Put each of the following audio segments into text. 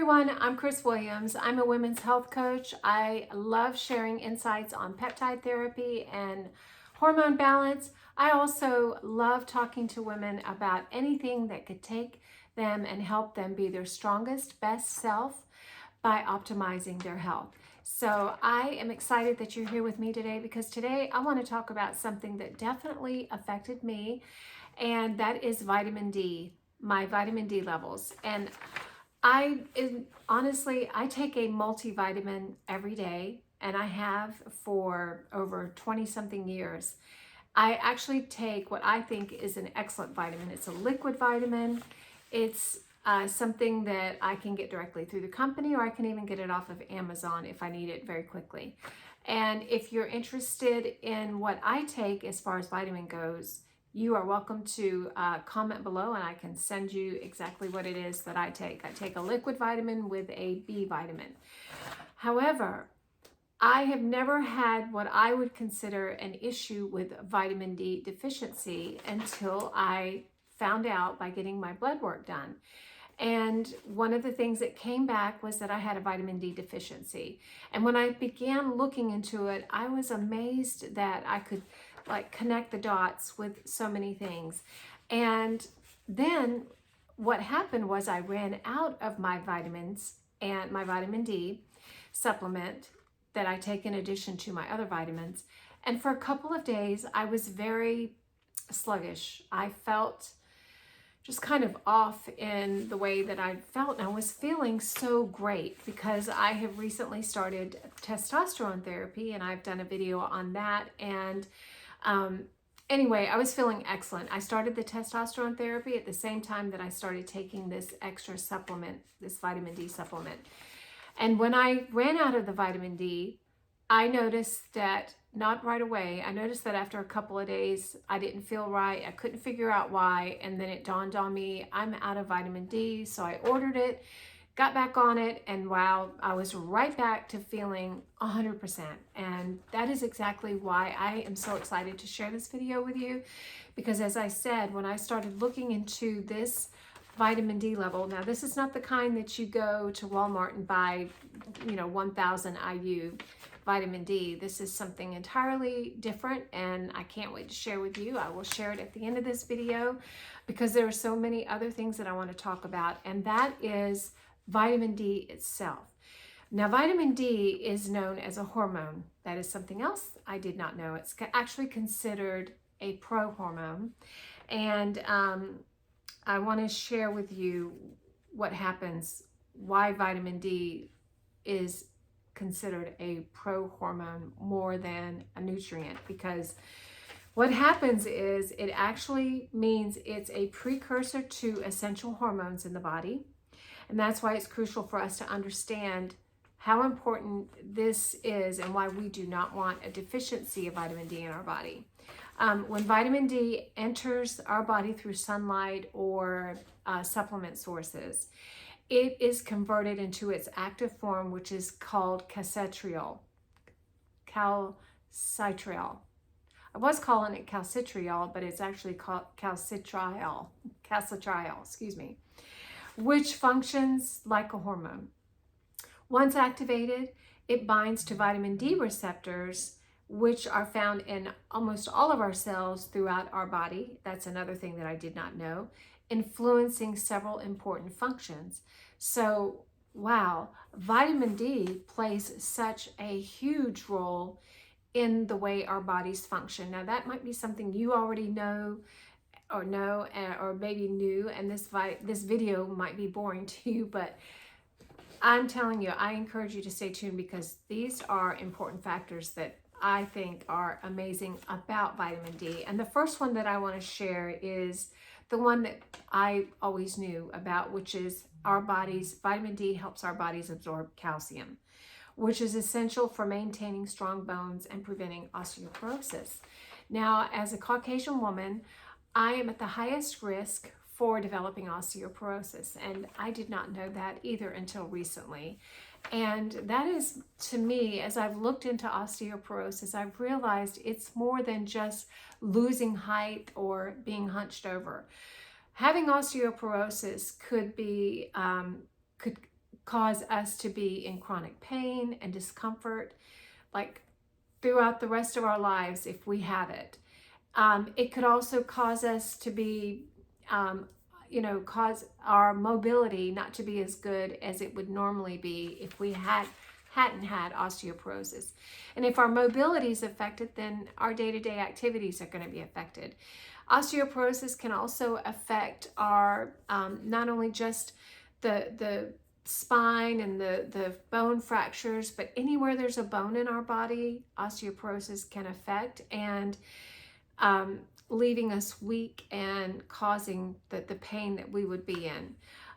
everyone, I'm Chris Williams. I'm a women's health coach. I love sharing insights on peptide therapy and hormone balance. I also love talking to women about anything that could take them and help them be their strongest, best self by optimizing their health. So I am excited that you're here with me today because today I want to talk about something that definitely affected me, and that is vitamin D, my vitamin D levels. And honestly, I take a multivitamin every day, and I have for over 20 something years. I actually take what I think is an excellent vitamin. It's a liquid vitamin. It's something that I can get directly through the company, or I can even get it off of Amazon if I need it very quickly. And if you're interested in what I take as far as vitamin goes, you are welcome to comment below and I can send you exactly what it is that I take. I take a liquid vitamin with a B vitamin. However, I have never had what I would consider an issue with vitamin D deficiency until I found out by getting my blood work done. And one of the things that came back was that I had a vitamin D deficiency. And when I began looking into it, I was amazed that I could connect the dots with so many things. And then what happened was I ran out of my vitamins and my vitamin D supplement that I take in addition to my other vitamins. And for a couple of days, I was very sluggish. I felt just kind of off in the way that I felt. And I was feeling so great because I have recently started testosterone therapy, and I've done a video on that. And anyway, I was feeling excellent. I started the testosterone therapy at the same time that I started taking this extra supplement, this vitamin D supplement. And when I ran out of the vitamin D, I noticed that, not right away, I noticed that after a couple of days, I didn't feel right. I couldn't figure out why. And then it dawned on me, I'm out of vitamin D. So I ordered it, got back on it, and wow, I was right back to feeling 100%. And that is exactly why I am so excited to share this video with you. Because as I said, when I started looking into this vitamin D level, now this is not the kind that you go to Walmart and buy, 1,000 IU vitamin D. This is something entirely different, and I can't wait to share with you. I will share it at the end of this video because there are so many other things that I want to talk about, and that is vitamin D itself. Now, vitamin D is known as a hormone. That is something else I did not know. It's actually considered a pro-hormone, and I want to share with you what happens, why vitamin D is considered a pro-hormone more than a nutrient. Because what happens is it actually means it's a precursor to essential hormones in the body. And that's why it's crucial for us to understand how important this is and why we do not want a deficiency of vitamin D in our body. When vitamin D enters our body through sunlight or supplement sources, it is converted into its active form, which is called calcitriol. Calcitriol. I was calling it calcitriol, but it's actually called calcitriol. Calcitriol, excuse me, which functions like a hormone. Once activated, it binds to vitamin D receptors, which are found in almost all of our cells throughout our body. That's another thing that I did not know, influencing several important functions. So, wow, vitamin D plays such a huge role in the way our bodies function. Now, that might be something you already know, or maybe new, and this video might be boring to you, but I'm telling you, I encourage you to stay tuned because these are important factors that I think are amazing about vitamin D. And the first one that I want to share is the one that I always knew about, which is vitamin D helps our bodies absorb calcium, which is essential for maintaining strong bones and preventing osteoporosis. Now, as a Caucasian woman, I am at the highest risk for developing osteoporosis, and I did not know that either until recently. And that is, to me, as I've looked into osteoporosis, I've realized it's more than just losing height or being hunched over. Having osteoporosis could cause us to be in chronic pain and discomfort, like throughout the rest of our lives if we have it. It could also cause us to be, cause our mobility not to be as good as it would normally be if we hadn't had osteoporosis. And if our mobility is affected, then our day-to-day activities are going to be affected. Osteoporosis can also affect our, not only just the spine and the bone fractures, but anywhere there's a bone in our body, osteoporosis can affect, and leaving us weak and causing the pain that we would be in.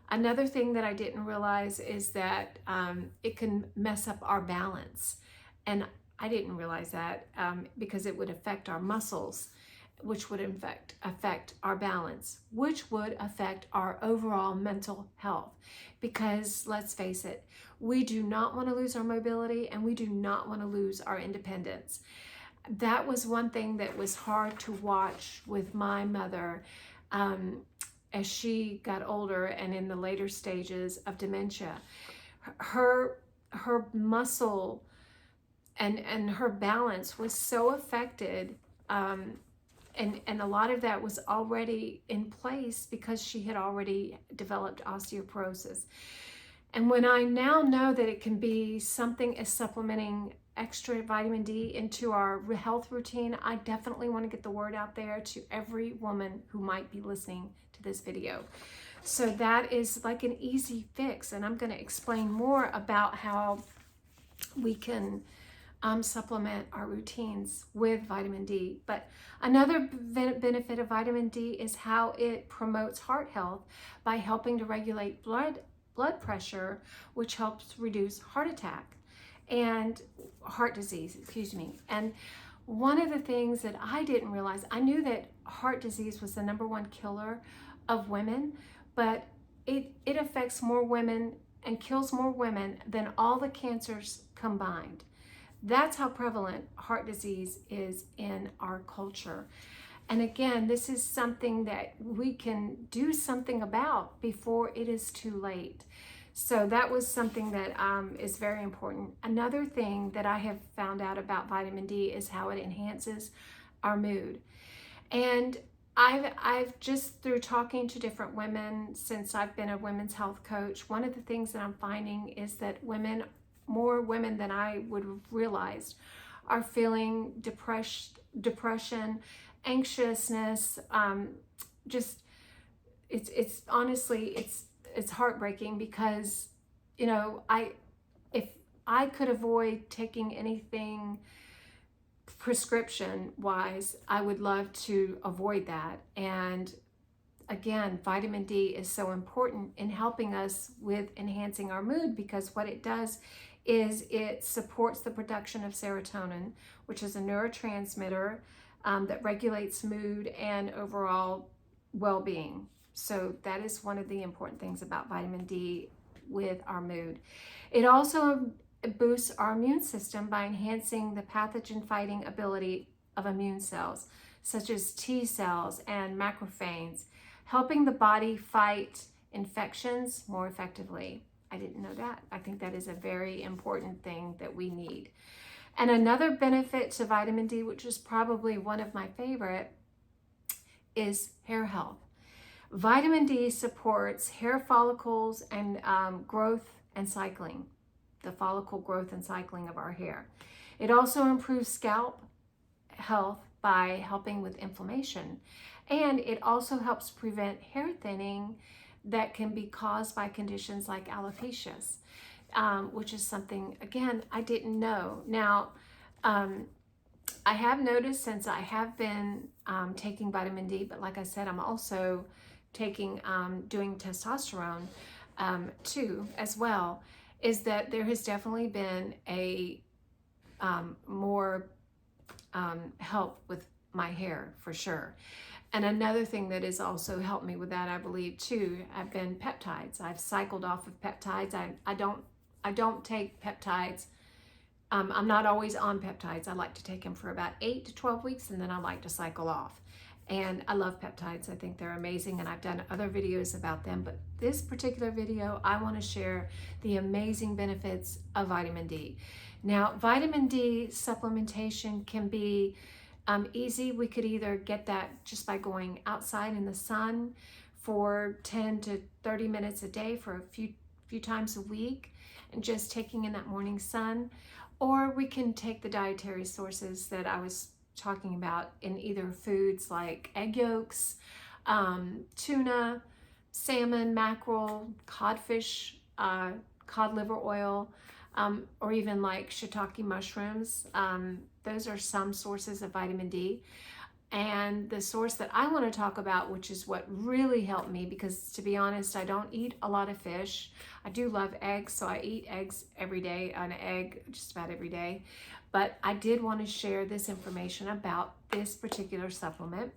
Another thing that I didn't realize is that it can mess up our balance. And I didn't realize that because it would affect our muscles, which would affect our balance, which would affect our overall mental health. Because let's face it, we do not want to lose our mobility and we do not want to lose our independence. That was one thing that was hard to watch with my mother as she got older and in the later stages of dementia. Her muscle and her balance was so affected, and a lot of that was already in place because she had already developed osteoporosis. And when I now know that it can be something as supplementing extra vitamin D into our health routine, I definitely want to get the word out there to every woman who might be listening to this video. So that is like an easy fix, and I'm going to explain more about how we can supplement our routines with vitamin D. But another benefit of vitamin D is how it promotes heart health by helping to regulate blood pressure, which helps reduce heart attack and heart disease, And one of the things that I didn't realize, I knew that heart disease was the #1 killer of women, but it affects more women and kills more women than all the cancers combined. That's how prevalent heart disease is in our culture. And again, this is something that we can do something about before it is too late. So that was something that is very important. Another thing that I have found out about vitamin D is how it enhances our mood. And I've just, through talking to different women since I've been a women's health coach, one of the things that I'm finding is that more women than I would have realized, are feeling depression, anxiousness. It's honestly, it's heartbreaking because, if I could avoid taking anything prescription wise, I would love to avoid that. And again, vitamin D is so important in helping us with enhancing our mood, because what it does is it supports the production of serotonin, which is a neurotransmitter that regulates mood and overall well-being. So that is one of the important things about vitamin D with our mood. It also boosts our immune system by enhancing the pathogen-fighting ability of immune cells, such as T cells and macrophages, helping the body fight infections more effectively. I didn't know that. I think that is a very important thing that we need. And another benefit to vitamin D, which is probably one of my favorite, is hair health. Vitamin D supports hair follicles and growth and cycling, the follicle growth and cycling of our hair. It also improves scalp health by helping with inflammation. And it also helps prevent hair thinning that can be caused by conditions like alopecia, which is something, again, I didn't know. Now, I have noticed since I have been taking vitamin D, but like I said, I'm also taking, doing testosterone too as well, is that there has definitely been a more help with my hair for sure. And another thing that has also helped me with that, I believe too, have been peptides. I've cycled off of peptides. I don't take peptides. I'm not always on peptides. I like to take them for about 8 to 12 weeks, and then I like to cycle off. And I love peptides. I think they're amazing, and I've done other videos about them. But this particular video, I want to share the amazing benefits of vitamin D. Now, vitamin D supplementation can be easy. We could either get that just by going outside in the sun for 10 to 30 minutes a day for a few times a week and just taking in that morning sun, or we can take the dietary sources that I was talking about in either foods like egg yolks, tuna, salmon, mackerel, codfish, cod liver oil, or even like shiitake mushrooms. Those are some sources of vitamin D. And the source that I want to talk about, which is what really helped me, because to be honest, I don't eat a lot of fish. I do love eggs, so I eat eggs every day, an egg just about every day. But I did want to share this information about this particular supplement.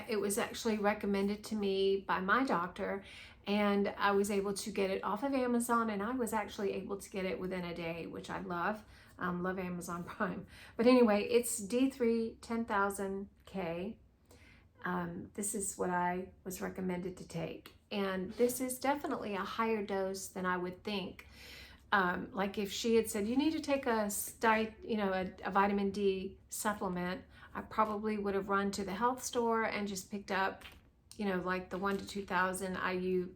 It was actually recommended to me by my doctor, and I was able to get it off of Amazon, and I was actually able to get it within a day, which I love. Love Amazon Prime. But anyway, it's D3 10,000K. This is what I was recommended to take. And this is definitely a higher dose than I would think. Like if she had said, you need to take a vitamin D supplement, I probably would have run to the health store and just picked up, like the 1 to 2,000 IU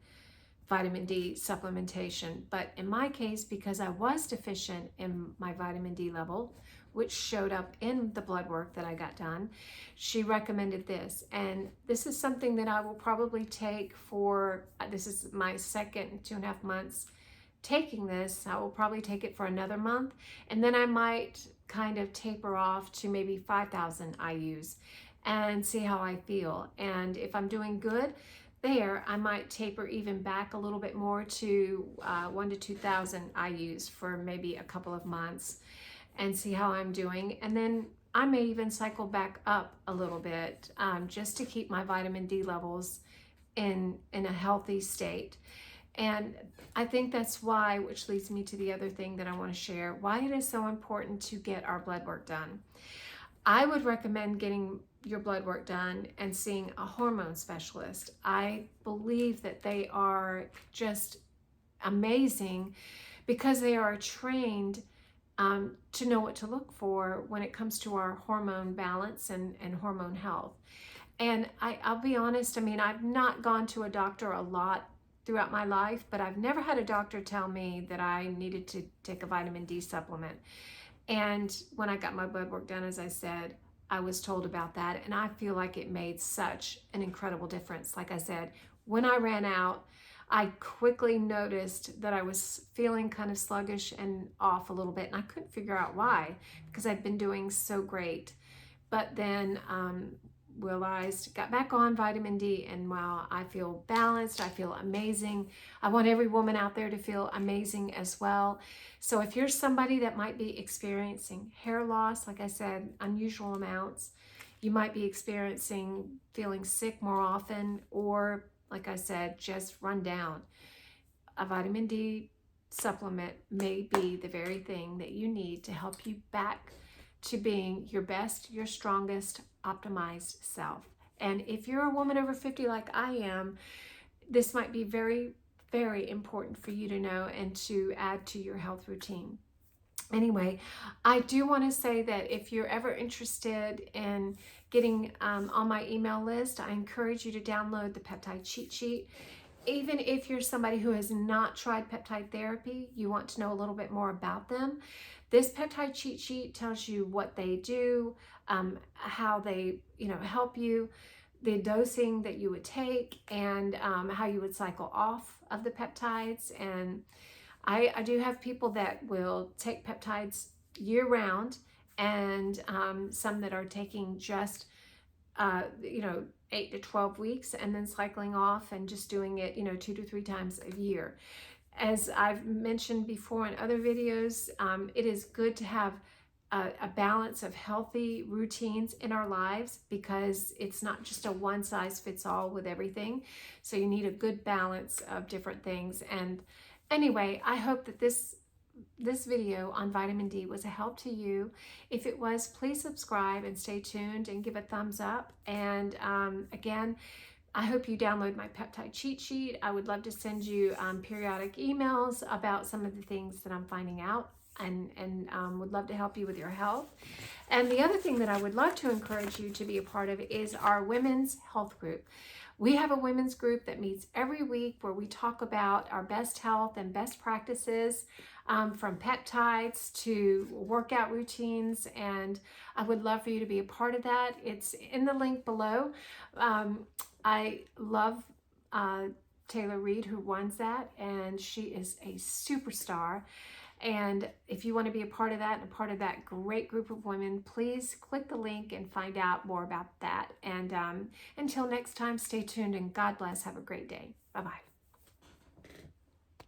vitamin D supplementation. But in my case, because I was deficient in my vitamin D level, which showed up in the blood work that I got done, she recommended this. And this is something that I will probably take this is my second 2.5 months taking this. I will probably take it for another month, and then I might kind of taper off to maybe 5,000 IUs and see how I feel. And if I'm doing good there, I might taper even back a little bit more to 1 to 2,000 IUs for maybe a couple of months and see how I'm doing. And then I may even cycle back up a little bit just to keep my vitamin D levels in a healthy state. And I think that's why, which leads me to the other thing that I want to share, why it is so important to get our blood work done. I would recommend getting your blood work done and seeing a hormone specialist. I believe that they are just amazing because they are trained to know what to look for when it comes to our hormone balance and hormone health. And I'll be honest, I've not gone to a doctor a lot throughout my life, but I've never had a doctor tell me that I needed to take a vitamin D supplement. And when I got my blood work done, as I said, I was told about that, and I feel like it made such an incredible difference. Like I said, when I ran out, I quickly noticed that I was feeling kind of sluggish and off a little bit, and I couldn't figure out why, because I'd been doing so great. But then realized, got back on vitamin D, and wow, I feel balanced. I feel amazing. I want every woman out there to feel amazing as well. So if you're somebody that might be experiencing hair loss, like I said, unusual amounts, you might be experiencing feeling sick more often, or like I said, just run down, a vitamin D supplement may be the very thing that you need to help you back to being your best, your strongest, optimized self. And if you're a woman over 50 like I am, this might be very, very important for you to know and to add to your health routine. Anyway, I do want to say that if you're ever interested in getting on my email list, I encourage you to download the peptide cheat sheet. Even if you're somebody who has not tried peptide therapy, you want to know a little bit more about them, this peptide cheat sheet tells you what they do, how they help you, the dosing that you would take, and how you would cycle off of the peptides. And I do have people that will take peptides year round, and some that are taking just 8 to 12 weeks and then cycling off and just doing it 2 to 3 times a year. As I've mentioned before in other videos, it is good to have a balance of healthy routines in our lives, because it's not just a one size fits all with everything. So you need a good balance of different things. And anyway, I hope that this this video on vitamin D was a help to you. If it was, please subscribe and stay tuned and give a thumbs up. And again, I hope you download my peptide cheat sheet. I would love to send you periodic emails about some of the things that I'm finding out, and would love to help you with your health. And the other thing that I would love to encourage you to be a part of is our women's health group. We have a women's group that meets every week where we talk about our best health and best practices, from peptides to workout routines, and I would love for you to be a part of that. It's in the link below. I love Taylor Reed, who runs that, and she is a superstar. And if you want to be a part of that and a part of that great group of women, please click the link and find out more about that. And until next time, stay tuned and God bless. Have a great day. Bye-bye.